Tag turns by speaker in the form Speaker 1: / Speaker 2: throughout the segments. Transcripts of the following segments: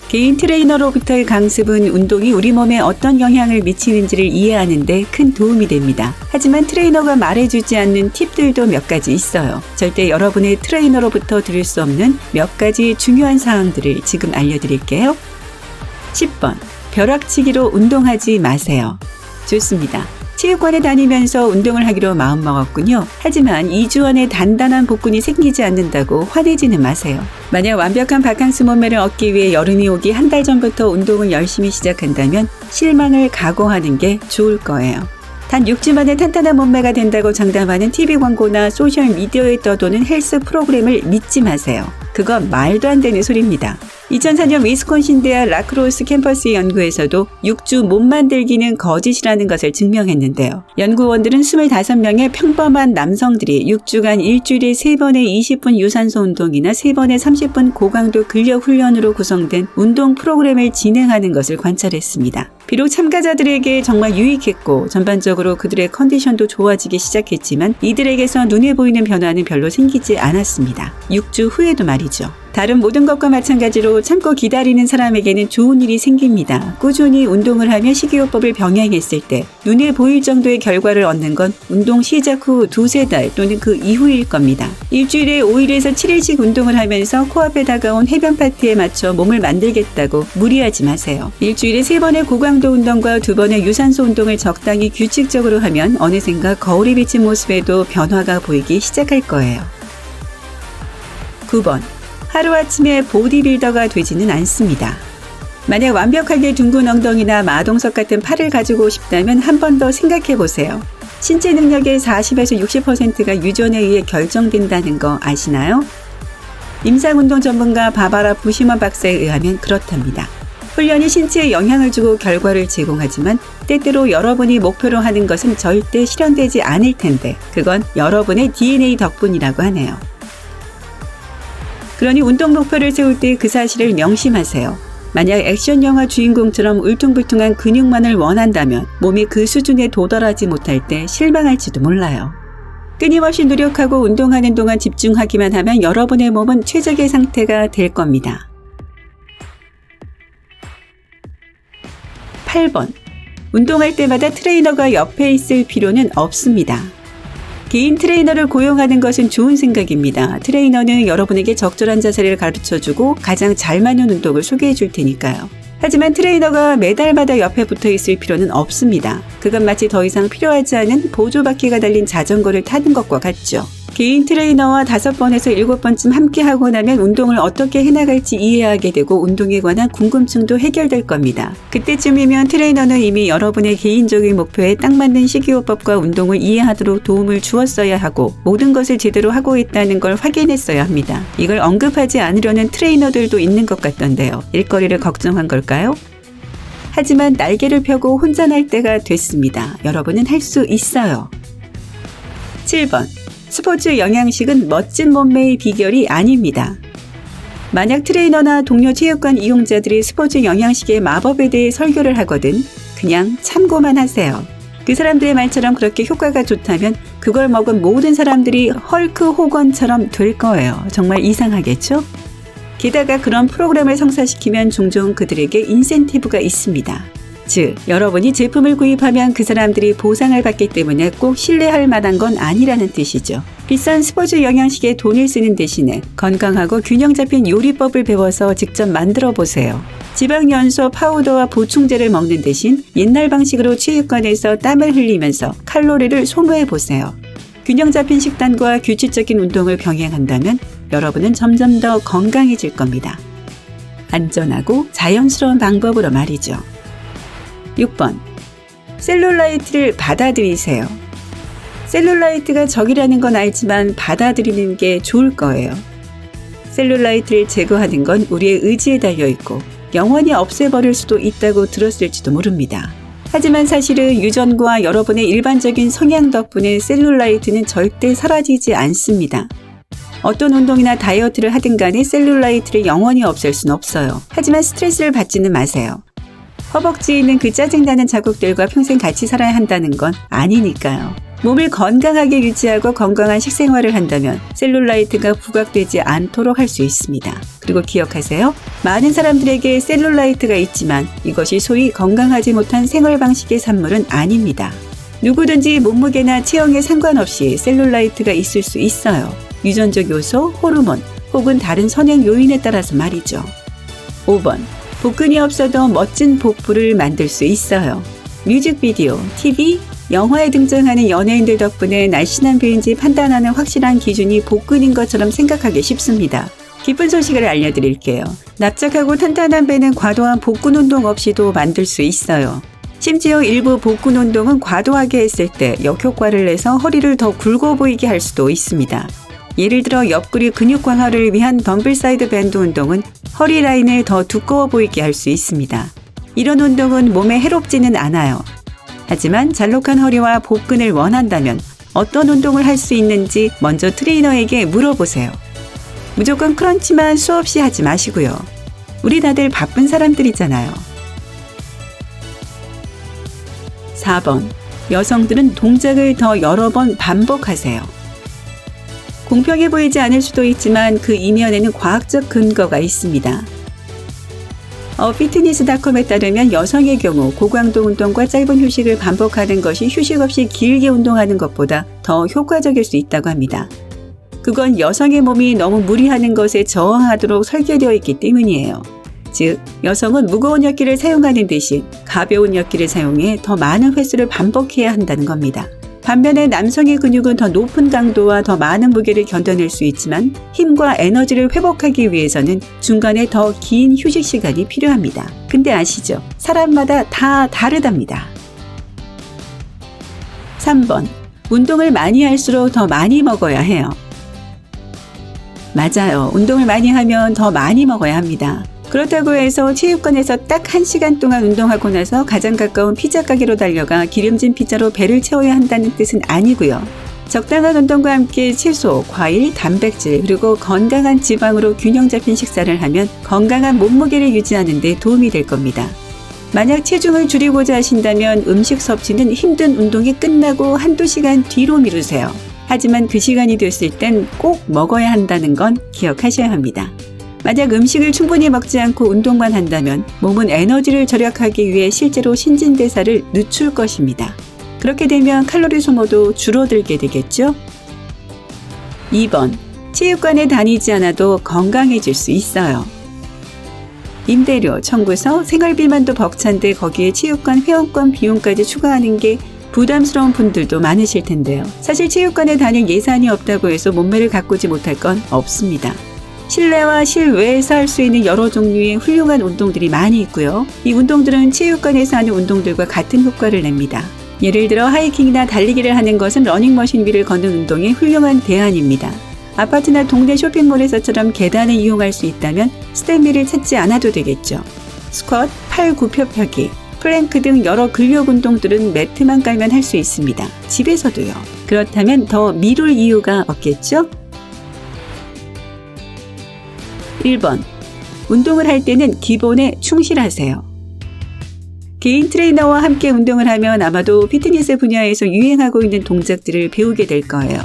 Speaker 1: 개인 트레이너로부터의 강습은 운동이 우리 몸에 어떤 영향을 미치는지를 이해하는 데 큰 도움이 됩니다. 하지만 트레이너가 말해주지 않는 팁들도 몇 가지 있어요. 절대 여러분의 트레이너로부터 들을 수 없는 몇 가지 중요한 사항들을 지금 알려드릴게요. 10번. 벼락치기로 운동하지 마세요. 좋습니다. 체육관에 다니면서 운동을 하기로 마음먹었군요. 하지만 2주 안에 단단한 복근이 생기지 않는다고 화내지는 마세요. 만약 완벽한 바캉스 몸매를 얻기 위해 여름이 오기 한 달 전부터 운동을 열심히 시작한다면 실망을 각오하는 게 좋을 거예요. 단 6주 만에 탄탄한 몸매가 된다고 장담하는 TV 광고나 소셜미디어에 떠도는 헬스 프로그램을 믿지 마세요. 그건 말도 안 되는 소리입니다. 2004년 위스콘신 대학 라크로스 캠퍼스 연구에서도 6주 몸 만들기는 거짓이라는 것을 증명했는데요. 연구원들은 25명의 평범한 남성들이 6주간 일주일에 3번의 20분 유산소 운동이나 3번의 30분 고강도 근력 훈련으로 구성된 운동 프로그램을 진행하는 것을 관찰했습니다. 비록 참가자들에게 정말 유익했고 전반적으로 그들의 컨디션도 좋아지기 시작했지만 이들에게서 눈에 보이는 변화는 별로 생기지 않았습니다. 6주 후에도 말이죠. 다른 모든 것과 마찬가지로 참고 기다리는 사람에게는 좋은 일이 생깁니다. 꾸준히 운동을 하며 식이요법을 병행했을 때 눈에 보일 정도의 결과를 얻는 건 운동 시작 후 2-3달 또는 그 이후일 겁니다. 일주일에 5일에서 7일씩 운동을 하면서 코앞에 다가온 해변 파티에 맞춰 몸을 만들겠다고 무리하지 마세요. 일주일에 3번의 고강도 운동과 2번의 유산소 운동을 적당히 규칙적으로 하면 어느샌가 거울에 비친 모습에도 변화가 보이기 시작할 거예요. 9번. 하루아침에 보디빌더가 되지는 않습니다. 만약 완벽하게 둥근 엉덩이나 마동석 같은 팔을 가지고 싶다면 한 번 더 생각해 보세요. 신체 능력의 40에서 60%가 유전에 의해 결정된다는 거 아시나요? 임상운동 전문가 바바라 부시먼 박사에 의하면 그렇답니다. 훈련이 신체에 영향을 주고 결과를 제공하지만 때때로 여러분이 목표로 하는 것은 절대 실현되지 않을 텐데 그건 여러분의 DNA 덕분이라고 하네요. 그러니 운동 목표를 세울 때 그 사실을 명심하세요. 만약 액션 영화 주인공처럼 울퉁불퉁한 근육만을 원한다면 몸이 그 수준에 도달하지 못할 때 실망할지도 몰라요. 끊임없이 노력하고 운동하는 동안 집중하기만 하면 여러분의 몸은 최적의 상태가 될 겁니다. 8번. 운동할 때마다 트레이너가 옆에 있을 필요는 없습니다. 개인 트레이너를 고용하는 것은 좋은 생각입니다. 트레이너는 여러분에게 적절한 자세를 가르쳐주고 가장 잘 맞는 운동을 소개해 줄 테니까요. 하지만 트레이너가 매달마다 옆에 붙어 있을 필요는 없습니다. 그건 마치 더 이상 필요하지 않은 보조바퀴가 달린 자전거를 타는 것과 같죠. 개인 트레이너와 5번에서 7번쯤 함께 하고 나면 운동을 어떻게 해나갈지 이해하게 되고 운동에 관한 궁금증도 해결될 겁니다. 그때쯤이면 트레이너는 이미 여러분의 개인적인 목표에 딱 맞는 식이요법과 운동을 이해하도록 도움을 주었어야 하고 모든 것을 제대로 하고 있다는 걸 확인했어야 합니다. 이걸 언급하지 않으려는 트레이너들도 있는 것 같던데요. 일거리를 걱정한 걸까요? 하지만 날개를 펴고 혼자 날 때가 됐습니다. 여러분은 할 수 있어요. 7번. 스포츠 영양식은 멋진 몸매의 비결이 아닙니다. 만약 트레이너나 동료 체육관 이용자들이 스포츠 영양식의 마법에 대해 설교를 하거든 그냥 참고만 하세요. 그 사람들의 말처럼 그렇게 효과가 좋다면 그걸 먹은 모든 사람들이 헐크 호건처럼 될 거예요. 정말 이상하겠죠? 게다가 그런 프로그램을 성사시키면 종종 그들에게 인센티브가 있습니다. 즉, 여러분이 제품을 구입하면 그 사람들이 보상을 받기 때문에 꼭 신뢰할 만한 건 아니라는 뜻이죠. 비싼 스포츠 영양식에 돈을 쓰는 대신에 건강하고 균형 잡힌 요리법을 배워서 직접 만들어 보세요. 지방연소 파우더와 보충제를 먹는 대신 옛날 방식으로 체육관에서 땀을 흘리면서 칼로리를 소모해 보세요. 균형 잡힌 식단과 규칙적인 운동을 병행한다면 여러분은 점점 더 건강해질 겁니다. 안전하고 자연스러운 방법으로 말이죠. 6번. 셀룰라이트를 받아들이세요. 셀룰라이트가 적이라는 건 알지만 받아들이는 게 좋을 거예요. 셀룰라이트를 제거하는 건 우리의 의지에 달려있고 영원히 없애버릴 수도 있다고 들었을지도 모릅니다. 하지만 사실은 유전과 여러분의 일반적인 성향 덕분에 셀룰라이트는 절대 사라지지 않습니다. 어떤 운동이나 다이어트를 하든 간에 셀룰라이트를 영원히 없앨 순 없어요. 하지만 스트레스를 받지는 마세요. 허벅지에 있는 그 짜증나는 자국들과 평생 같이 살아야 한다는 건 아니니까요. 몸을 건강하게 유지하고 건강한 식생활을 한다면 셀룰라이트가 부각되지 않도록 할 수 있습니다. 그리고 기억하세요. 많은 사람들에게 셀룰라이트가 있지만 이것이 소위 건강하지 못한 생활 방식의 산물은 아닙니다. 누구든지 몸무게나 체형에 상관없이 셀룰라이트가 있을 수 있어요. 유전적 요소, 호르몬 혹은 다른 선행 요인에 따라서 말이죠. 5번. 복근이 없어도 멋진 복부를 만들 수 있어요. 뮤직비디오, TV, 영화에 등장하는 연예인들 덕분에 날씬한 배인지 판단하는 확실한 기준이 복근인 것처럼 생각하기 쉽습니다. 기쁜 소식을 알려드릴게요. 납작하고 탄탄한 배는 과도한 복근 운동 없이도 만들 수 있어요. 심지어 일부 복근 운동은 과도하게 했을 때 역효과를 내서 허리를 더 굵어 보이게 할 수도 있습니다. 예를 들어 옆구리 근육 강화를 위한 덤벨 사이드 밴드 운동은 허리 라인을 더 두꺼워 보이게 할 수 있습니다. 이런 운동은 몸에 해롭지는 않아요. 하지만 잘록한 허리와 복근을 원한다면 어떤 운동을 할 수 있는지 먼저 트레이너에게 물어보세요. 무조건 크런치만 수없이 하지 마시고요. 우리 다들 바쁜 사람들이잖아요. 4번. 여성들은 동작을 더 여러 번 반복하세요. 공평해 보이지 않을 수도 있지만 그 이면에는 과학적 근거가 있습니다. 피트니스닷컴에 따르면 여성의 경우 고강도 운동과 짧은 휴식을 반복하는 것이 휴식 없이 길게 운동하는 것보다 더 효과적일 수 있다고 합니다. 그건 여성의 몸이 너무 무리하는 것에 저항하도록 설계되어 있기 때문이에요. 즉, 여성은 무거운 역기를 사용하는 대신 가벼운 역기를 사용해 더 많은 횟수를 반복해야 한다는 겁니다. 반면에 남성의 근육은 더 높은 강도와 더 많은 무게를 견뎌낼 수 있지만 힘과 에너지를 회복하기 위해서는 중간에 더 긴 휴식 시간이 필요합니다. 근데 아시죠? 사람마다 다 다르답니다. 3번. 운동을 많이 할수록 더 많이 먹어야 해요. 맞아요. 운동을 많이 하면 더 많이 먹어야 합니다. 그렇다고 해서 체육관에서 딱 1시간 동안 운동하고 나서 가장 가까운 피자 가게로 달려가 기름진 피자로 배를 채워야 한다는 뜻은 아니고요. 적당한 운동과 함께 채소, 과일, 단백질 그리고 건강한 지방으로 균형 잡힌 식사를 하면 건강한 몸무게를 유지하는 데 도움이 될 겁니다. 만약 체중을 줄이고자 하신다면 음식 섭취는 힘든 운동이 끝나고 한두 시간 뒤로 미루세요. 하지만 그 시간이 됐을 땐 꼭 먹어야 한다는 건 기억하셔야 합니다. 만약 음식을 충분히 먹지 않고 운동만 한다면 몸은 에너지를 절약하기 위해 실제로 신진대사를 늦출 것입니다. 그렇게 되면 칼로리 소모도 줄어들게 되겠죠? 2번. 체육관에 다니지 않아도 건강해질 수 있어요. 임대료, 청구서, 생활비만도 벅찬데 거기에 체육관 회원권 비용까지 추가하는 게 부담스러운 분들도 많으실 텐데요. 사실 체육관에 다닐 예산이 없다고 해서 몸매를 가꾸지 못할 건 없습니다. 실내와 실외에서 할 수 있는 여러 종류의 훌륭한 운동들이 많이 있고요. 이 운동들은 체육관에서 하는 운동들과 같은 효과를 냅니다. 예를 들어 하이킹이나 달리기를 하는 것은 러닝머신 위를 걷는 운동의 훌륭한 대안입니다. 아파트나 동네 쇼핑몰에서처럼 계단을 이용할 수 있다면 스탠비를 찾지 않아도 되겠죠. 스쿼트, 팔 굽혀 펴기, 플랭크 등 여러 근력 운동들은 매트만 깔면 할 수 있습니다. 집에서도요. 그렇다면 더 미룰 이유가 없겠죠? 1번. 운동을 할 때는 기본에 충실하세요. 개인 트레이너와 함께 운동을 하면 아마도 피트니스 분야에서 유행하고 있는 동작들을 배우게 될 거예요.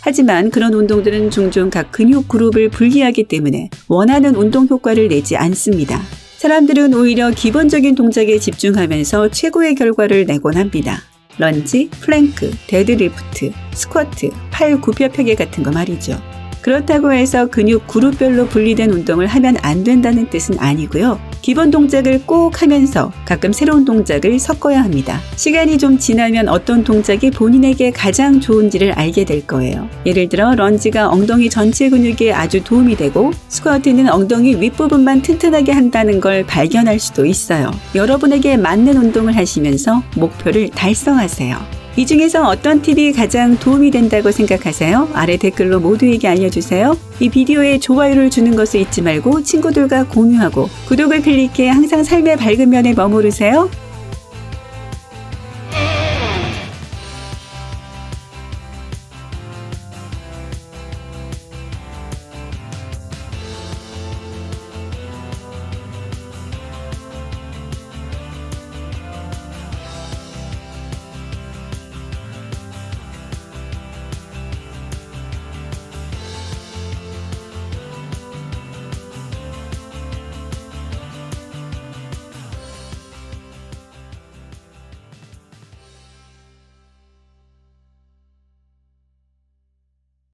Speaker 1: 하지만 그런 운동들은 종종 각 근육 그룹을 분리하기 때문에 원하는 운동 효과를 내지 않습니다. 사람들은 오히려 기본적인 동작에 집중하면서 최고의 결과를 내곤 합니다. 런지, 플랭크, 데드리프트, 스쿼트, 팔 굽혀 펴기 같은 거 말이죠. 그렇다고 해서 근육 그룹별로 분리된 운동을 하면 안 된다는 뜻은 아니고요. 기본 동작을 꼭 하면서 가끔 새로운 동작을 섞어야 합니다. 시간이 좀 지나면 어떤 동작이 본인에게 가장 좋은지를 알게 될 거예요. 예를 들어 런지가 엉덩이 전체 근육에 아주 도움이 되고 스쿼트는 엉덩이 윗부분만 튼튼하게 한다는 걸 발견할 수도 있어요. 여러분에게 맞는 운동을 하시면서 목표를 달성하세요. 이 중에서 어떤 팁이 가장 도움이 된다고 생각하세요? 아래 댓글로 모두에게 알려주세요. 이 비디오에 좋아요를 주는 것을 잊지 말고 친구들과 공유하고 구독을 클릭해 항상 삶의 밝은 면에 머무르세요.